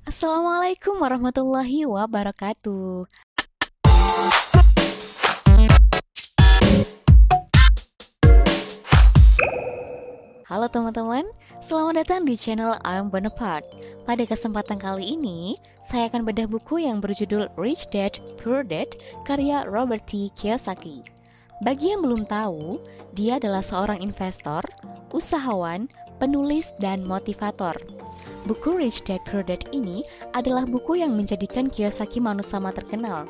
Assalamualaikum warahmatullahi wabarakatuh. Halo teman-teman, selamat datang di channel I'm Bonaparte. Pada kesempatan kali ini, saya akan bedah buku yang berjudul Rich Dad Poor Dad karya Robert T. Kiyosaki. Bagi yang belum tahu, dia adalah seorang investor, usahawan, penulis, dan motivator. Buku Rich Dad Poor Dad ini adalah buku yang menjadikan Kiyosaki manusia terkenal.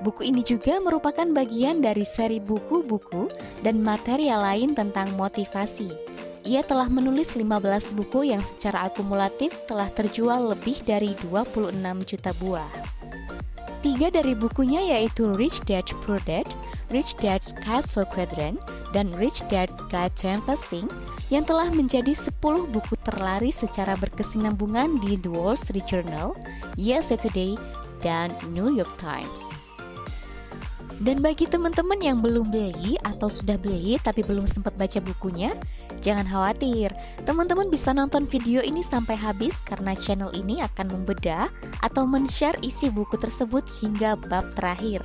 Buku ini juga merupakan bagian dari seri buku-buku dan material lain tentang motivasi. Ia telah menulis 15 buku yang secara akumulatif telah terjual lebih dari 26 juta buah. 3 dari bukunya yaitu Rich Dad Poor Dad, Rich Dad's Cash Flow Quadrant, dan Rich Dad's Guide to Investing yang telah menjadi 10 buku terlaris secara berkesinambungan di The Wall Street Journal, USA Today, dan New York Times. Dan bagi teman-teman yang belum beli atau sudah beli tapi belum sempat baca bukunya, jangan khawatir. Teman-teman bisa nonton video ini sampai habis karena channel ini akan membedah atau men-share isi buku tersebut hingga bab terakhir.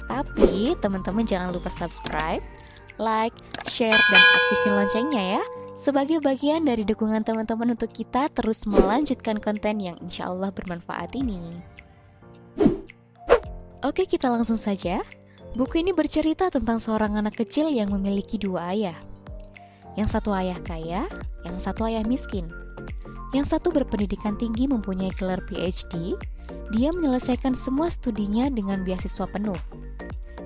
Tapi teman-teman jangan lupa subscribe, like, share, dan aktifin loncengnya ya, sebagai bagian dari dukungan teman-teman untuk kita terus melanjutkan konten yang insya Allah bermanfaat ini. Oke, kita langsung saja. Buku ini bercerita tentang seorang anak kecil yang memiliki 2 ayah. Yang satu ayah kaya, yang satu ayah miskin. Yang satu berpendidikan tinggi mempunyai gelar PhD, dia menyelesaikan semua studinya dengan beasiswa penuh.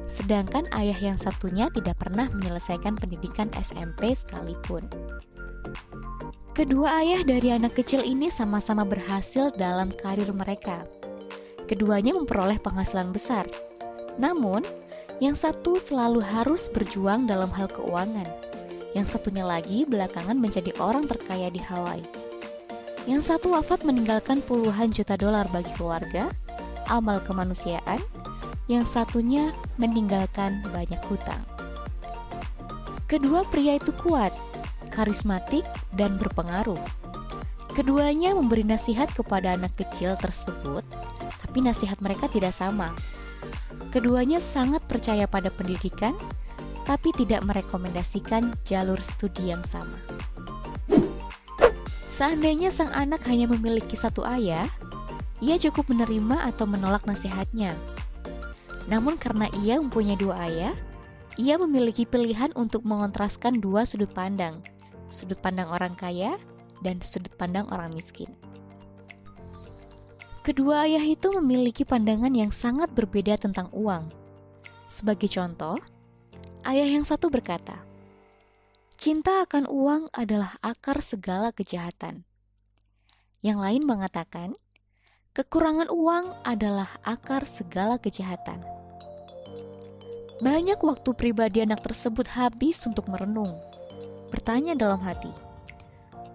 Sedangkan ayah yang satunya tidak pernah menyelesaikan pendidikan SMP sekalipun. Kedua ayah dari anak kecil ini sama-sama berhasil dalam karir mereka. Keduanya memperoleh penghasilan besar. Namun, yang satu selalu harus berjuang dalam hal keuangan. Yang satunya lagi belakangan menjadi orang terkaya di Hawaii. Yang satu wafat meninggalkan puluhan juta dolar bagi keluarga, amal kemanusiaan. Yang satunya meninggalkan banyak hutang. Kedua pria itu kuat, karismatik, dan berpengaruh. Keduanya memberi nasihat kepada anak kecil tersebut, tapi nasihat mereka tidak sama. Keduanya sangat percaya pada pendidikan, tapi tidak merekomendasikan jalur studi yang sama. Seandainya sang anak hanya memiliki satu ayah, ia cukup menerima atau menolak nasihatnya. Namun karena ia mempunyai 2 ayah, ia memiliki pilihan untuk mengontraskan 2 sudut pandang orang kaya dan sudut pandang orang miskin. Kedua ayah itu memiliki pandangan yang sangat berbeda tentang uang. Sebagai contoh, ayah yang satu berkata, "Cinta akan uang adalah akar segala kejahatan." Yang lain mengatakan, "Kekurangan uang adalah akar segala kejahatan." Banyak waktu pribadi anak tersebut habis untuk merenung, bertanya dalam hati,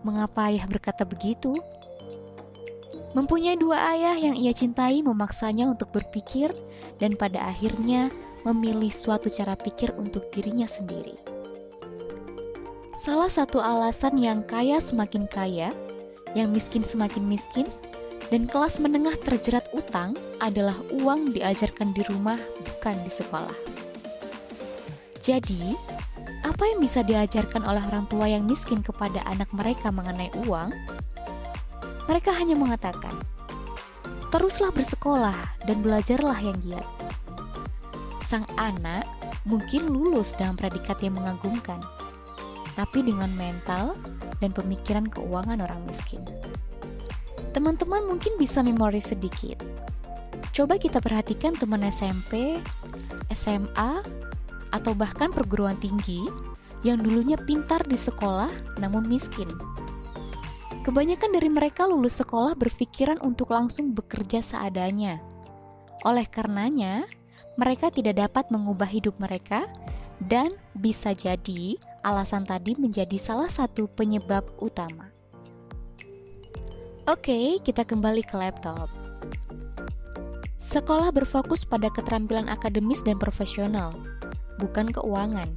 "Mengapa ayah berkata begitu?" Mempunyai 2 ayah yang ia cintai memaksanya untuk berpikir dan pada akhirnya memilih suatu cara pikir untuk dirinya sendiri. Salah satu alasan yang kaya semakin kaya, yang miskin semakin miskin, dan kelas menengah terjerat utang adalah uang diajarkan di rumah bukan di sekolah. Jadi, apa yang bisa diajarkan oleh orang tua yang miskin kepada anak mereka mengenai uang? Mereka hanya mengatakan, "Teruslah bersekolah dan belajarlah yang giat." Sang anak mungkin lulus dengan predikat yang mengagumkan, tapi dengan mental dan pemikiran keuangan orang miskin. Teman-teman mungkin bisa memori sedikit. Coba kita perhatikan teman SMP, SMA, atau bahkan perguruan tinggi yang dulunya pintar di sekolah namun miskin. Kebanyakan dari mereka lulus sekolah berpikiran untuk langsung bekerja seadanya. Oleh karenanya, mereka tidak dapat mengubah hidup mereka dan bisa jadi alasan tadi menjadi salah satu penyebab utama. Oke, kita kembali ke laptop. Sekolah berfokus pada keterampilan akademis dan profesional, bukan keuangan.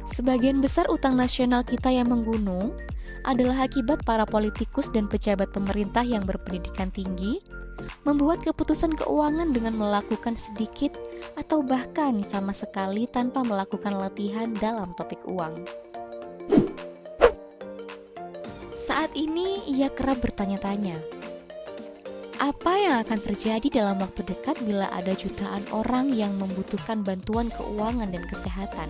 Sebagian besar utang nasional kita yang menggunung adalah akibat para politikus dan pejabat pemerintah yang berpendidikan tinggi membuat keputusan keuangan dengan melakukan sedikit atau bahkan sama sekali tanpa melakukan latihan dalam topik uang. Saat ini ia kerap bertanya-tanya, apa yang akan terjadi dalam waktu dekat bila ada jutaan orang yang membutuhkan bantuan keuangan dan kesehatan?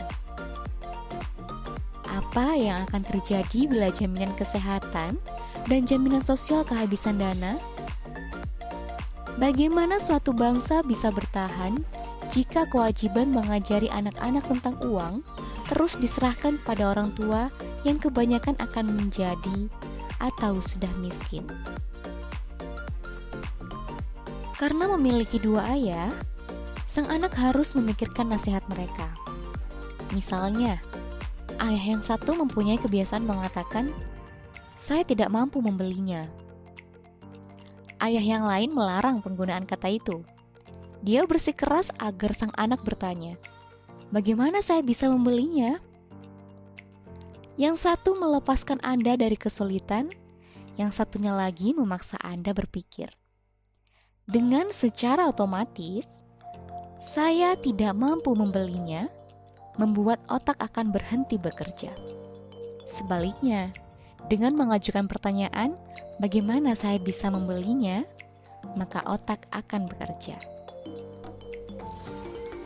Apa yang akan terjadi bila jaminan kesehatan dan jaminan sosial kehabisan dana? Bagaimana suatu bangsa bisa bertahan jika kewajiban mengajari anak-anak tentang uang terus diserahkan pada orang tua yang kebanyakan akan menjadi atau sudah miskin? Karena memiliki dua ayah, sang anak harus memikirkan nasihat mereka. Misalnya, ayah yang satu mempunyai kebiasaan mengatakan, "Saya tidak mampu membelinya." Ayah yang lain melarang penggunaan kata itu. Dia bersikeras agar sang anak bertanya, "Bagaimana saya bisa membelinya?" Yang satu melepaskan Anda dari kesulitan, yang satunya lagi memaksa Anda berpikir. Dengan secara otomatis, saya tidak mampu membelinya, membuat otak akan berhenti bekerja. Sebaliknya, dengan mengajukan pertanyaan, bagaimana saya bisa membelinya, maka otak akan bekerja.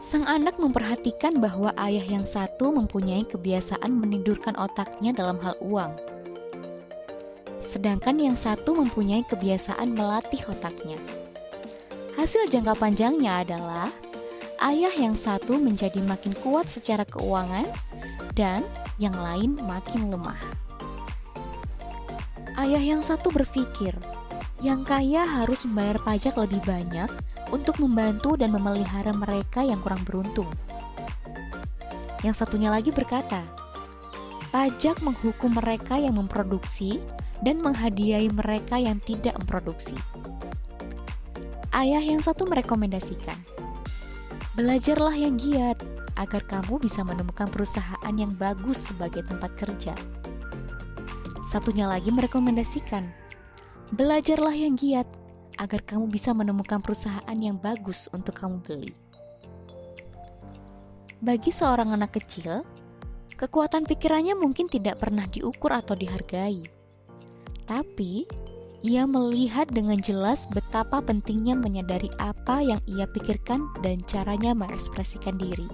Sang anak memperhatikan bahwa ayah yang satu mempunyai kebiasaan menidurkan otaknya dalam hal uang. Sedangkan yang satu mempunyai kebiasaan melatih otaknya. Hasil jangka panjangnya adalah ayah yang satu menjadi makin kuat secara keuangan dan yang lain makin lemah. Ayah yang satu berpikir, yang kaya harus membayar pajak lebih banyak untuk membantu dan memelihara mereka yang kurang beruntung. Yang satunya lagi berkata, pajak menghukum mereka yang memproduksi dan menghadiahi mereka yang tidak memproduksi. Ayah yang satu merekomendasikan, belajarlah yang giat agar kamu bisa menemukan perusahaan yang bagus sebagai tempat kerja. Satunya lagi merekomendasikan, belajarlah yang giat agar kamu bisa menemukan perusahaan yang bagus untuk kamu beli. Bagi seorang anak kecil, kekuatan pikirannya mungkin tidak pernah diukur atau dihargai. Tapi, ia melihat dengan jelas betapa pentingnya menyadari apa yang ia pikirkan dan caranya mengekspresikan diri.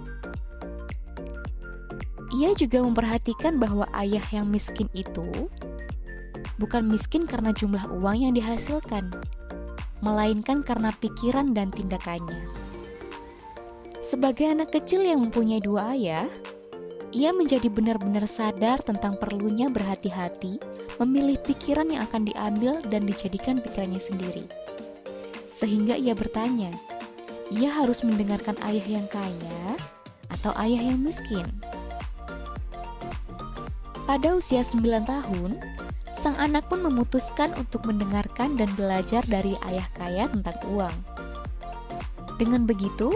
Ia juga memperhatikan bahwa ayah yang miskin itu bukan miskin karena jumlah uang yang dihasilkan, melainkan karena pikiran dan tindakannya. Sebagai anak kecil yang mempunyai dua ayah, ia menjadi benar-benar sadar tentang perlunya berhati-hati memilih pikiran yang akan diambil dan dijadikan pikirannya sendiri. Sehingga ia bertanya, ia harus mendengarkan ayah yang kaya atau ayah yang miskin? Pada usia 9 tahun, sang anak pun memutuskan untuk mendengarkan dan belajar dari ayah kaya tentang uang. Dengan begitu,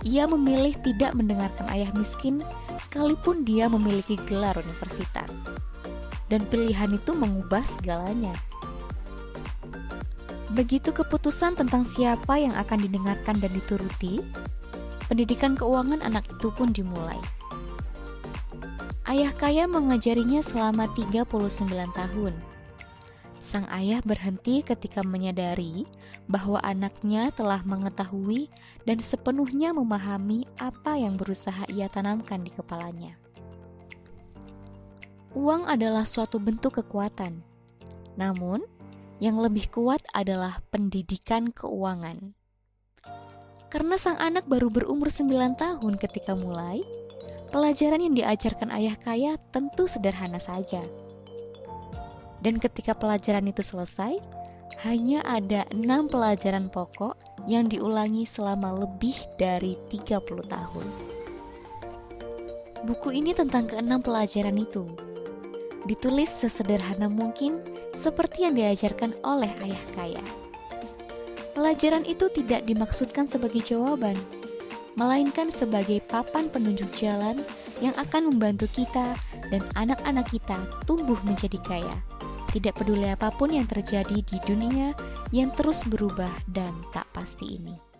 ia memilih tidak mendengarkan ayah miskin sekalipun dia memiliki gelar universitas. Dan pilihan itu mengubah segalanya. Begitu keputusan tentang siapa yang akan didengarkan dan dituruti, pendidikan keuangan anak itu pun dimulai. Ayah kaya mengajarinya selama 39 tahun. Sang ayah berhenti ketika menyadari bahwa anaknya telah mengetahui dan sepenuhnya memahami apa yang berusaha ia tanamkan di kepalanya. Uang adalah suatu bentuk kekuatan. Namun, yang lebih kuat adalah pendidikan keuangan. Karena sang anak baru berumur 9 tahun ketika mulai, pelajaran yang diajarkan ayah kaya tentu sederhana saja. Dan ketika pelajaran itu selesai, hanya ada 6 pelajaran pokok yang diulangi selama lebih dari 30 tahun. Buku ini tentang ke-6 pelajaran itu. Ditulis sesederhana mungkin seperti yang diajarkan oleh ayah kaya. Pelajaran itu tidak dimaksudkan sebagai jawaban, melainkan sebagai papan penunjuk jalan yang akan membantu kita dan anak-anak kita tumbuh menjadi kaya. tidak peduli apapun yang terjadi di dunia yang terus berubah dan tak pasti ini.